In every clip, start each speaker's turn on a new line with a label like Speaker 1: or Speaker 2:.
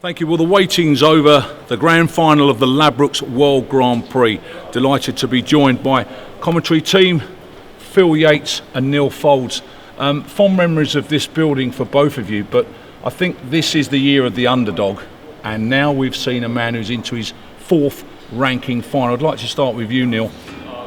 Speaker 1: Thank you. Well, the waiting's over. The grand final of the Ladbrokes World Grand Prix. Delighted to be joined by commentary team Phil Yates and Neil Folds. Fond memories of this building for both of you, but I think this is the year of the underdog, and now we've seen a man who's into his fourth ranking final. I'd like to start with you, Neil.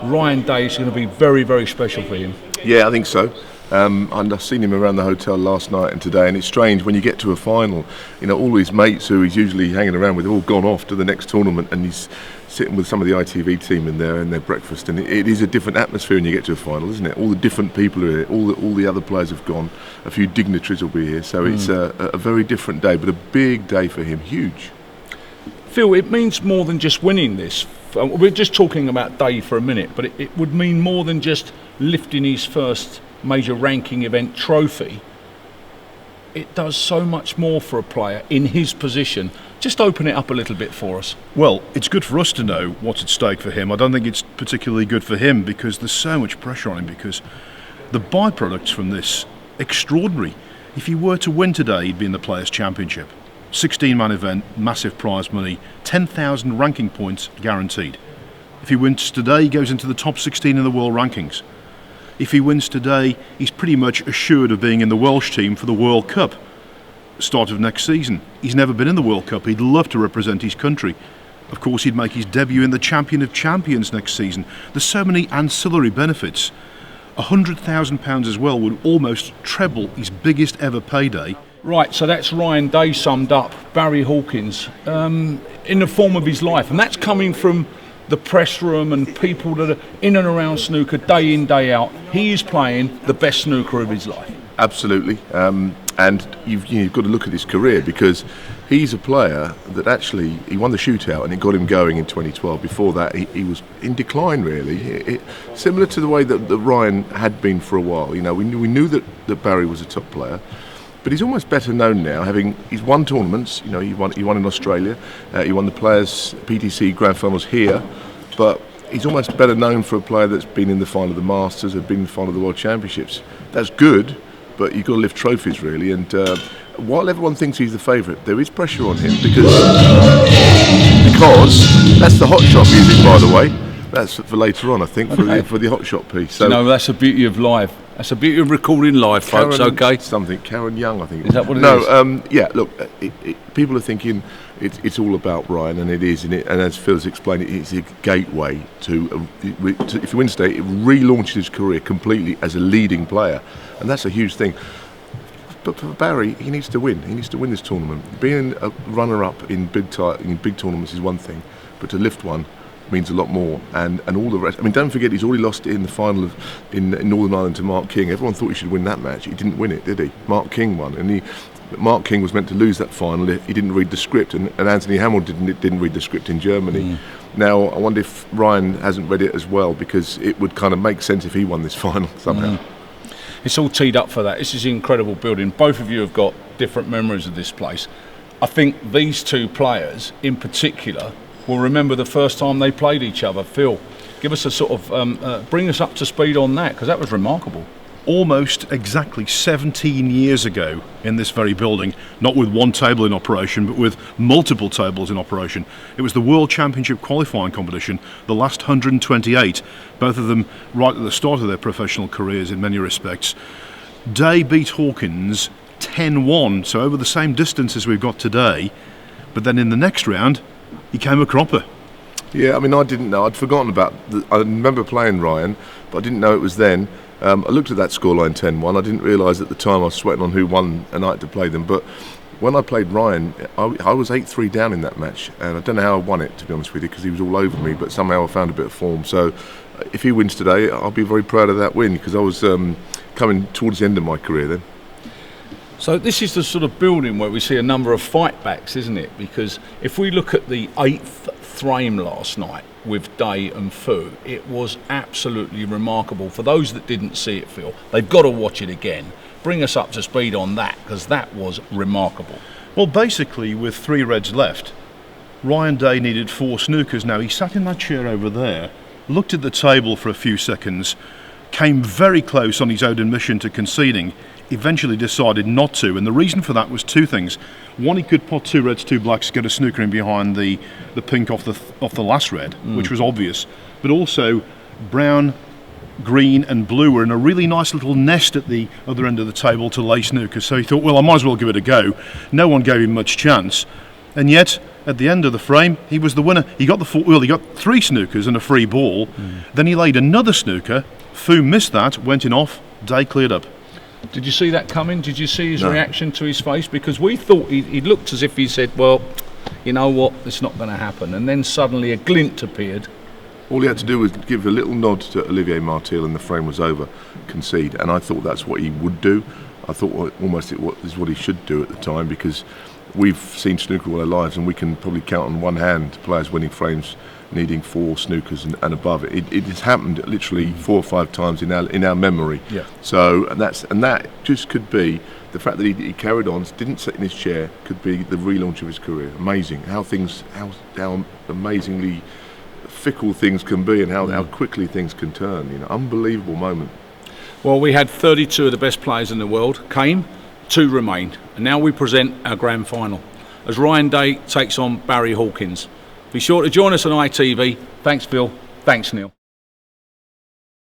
Speaker 1: Ryan Day is going to be very, very special for him.
Speaker 2: Yeah, I think so. And I've seen him around the hotel last night and today, and it's strange when you get to a final, you know, all his mates who he's usually hanging around with have all gone off to the next tournament, and he's sitting with some of the ITV team in there and their breakfast, and it is a different atmosphere when you get to a final, isn't it? All the different people are here, all the other players have gone, a few dignitaries will be here, so it's a very different day, but a big day for him, huge.
Speaker 1: Phil, it means more than just winning this. We're just talking about Day for a minute, but it would mean more than just lifting his first major ranking event trophy. It does so much more for a player in his position. Just open it up a little bit for us.
Speaker 3: Well, it's good for us to know what's at stake for him. I don't think it's particularly good for him because there's so much pressure on him, because the byproducts from this, extraordinary. If he were to win today, he'd be in the Players' Championship. 16-man event, massive prize money, 10,000 ranking points guaranteed. If he wins today, he goes into the top 16 in the world rankings. If he wins today, he's pretty much assured of being in the Welsh team for the World Cup, start of next season. He's never been in the World Cup. He'd love to represent his country. Of course, he'd make his debut in the Champion of Champions next season. There's so many ancillary benefits. £100,000 as well would almost treble his biggest ever payday.
Speaker 1: Right, so that's Ryan Day summed up. Barry Hawkins, in the form of his life, and that's coming from the press room and people that are in and around snooker day in, day out. He is playing the best snooker of his life.
Speaker 2: Absolutely, and you've got to look at his career, because he's a player that actually, he won the shootout and it got him going in 2012. Before that, he was in decline, really. Similar to the way that Ryan had been for a while. You know, we knew that Barry was a top player, but he's almost better known now. He's won tournaments. You know, he won in Australia. He won the Players PTC Grand Finals here, but he's almost better known for a player that's been in the final of the Masters and been in the final of the World Championships. That's good, but you've got to lift trophies, really. And while everyone thinks he's the favourite, there is pressure on him because that's the hot shot music, by the way. That's for later on, I think, for the hot shot piece. So,
Speaker 1: no, that's the beauty of live. That's the beauty of recording live, folks. Okay.
Speaker 2: Karen Young, I think.
Speaker 1: Is that what it is?
Speaker 2: No, yeah. Look, people are thinking it's all about Ryan, and it is, and as Phil's explained, it's a gateway to if he wins today, it relaunches his career completely as a leading player, and that's a huge thing. But for Barry, he needs to win. He needs to win this tournament. Being a runner-up in big tournaments is one thing, but to lift one means a lot more, and all the rest. I mean, don't forget, he's already lost in the final in Northern Ireland to Mark King. Everyone thought he should win that match. He didn't win it, did he? Mark King won, and Mark King was meant to lose that final if he didn't read the script, and Anthony Hamilton didn't read the script in Germany. Now, I wonder if Ryan hasn't read it as well, because it would kind of make sense if he won this final somehow.
Speaker 1: It's all teed up for that. This is an incredible building. Both of you have got different memories of this place. I think these two players in particular will remember the first time they played each other. Phil, give us a sort of bring us up to speed on that, because that was remarkable.
Speaker 3: Almost exactly 17 years ago in this very building, not with one table in operation, but with multiple tables in operation. It was the World Championship qualifying competition, the last 128, both of them right at the start of their professional careers in many respects. Day beat Hawkins 10-1, so over the same distance as we've got today, but then in the next round, he came a cropper.
Speaker 2: Yeah, I mean, I didn't know. I'd forgotten about I remember playing Ryan, but I didn't know it was then. I looked at that scoreline 10-1. I didn't realise at the time I was sweating on who won a night to play them. But when I played Ryan, I was 8-3 down in that match. And I don't know how I won it, to be honest with you, because he was all over me. But somehow I found a bit of form. So if he wins today, I'll be very proud of that win, because I was coming towards the end of my career then.
Speaker 1: So this is the sort of building where we see a number of fight backs, isn't it? Because if we look at the 8th frame last night with Day and Fu, it was absolutely remarkable. For those that didn't see it, Phil, they've got to watch it again. Bring us up to speed on that, because that was remarkable.
Speaker 3: Well, basically, with 3 reds left, Ryan Day needed 4 snookers. Now, he sat in that chair over there, looked at the table for a few seconds, came very close on his own admission to conceding. eventually decided not to, and the reason for that was two things. One, he could pot 2 reds, 2 blacks, get a snooker in behind the pink off the last red, which was obvious, but also brown, green and blue were in a really nice little nest at the other end of the table to lay snooker, so he thought, well, I might as well give it a go. No one gave him much chance, and yet at the end of the frame he was the winner. He got he got 3 snookers and a free ball. Then he laid another snooker. Fu missed that, went in off, day cleared up.
Speaker 1: Did you see that coming? Did you see his reaction to his face? Because we thought he looked as if he said, well, you know what, it's not going to happen. And then suddenly a glint appeared.
Speaker 2: All he had to do was give a little nod to Olivier Martil and the frame was over, concede. And I thought that's what he would do. I thought almost is what he should do at the time, because we've seen snooker all our lives and we can probably count on one hand players winning frames needing 4 snookers and above. It has happened literally 4 or 5 times in our memory.
Speaker 1: Yeah.
Speaker 2: So and that just could be the fact that he carried on, didn't sit in his chair, could be the relaunch of his career. Amazing how amazingly fickle things can be and how quickly things can turn. Unbelievable moment.
Speaker 1: Well, we had 32 of the best players in the world came, 2 remained, and now we present our grand final as Ryan Day takes on Barry Hawkins. Be sure to join us on ITV. Thanks, Phil. Thanks, Neil.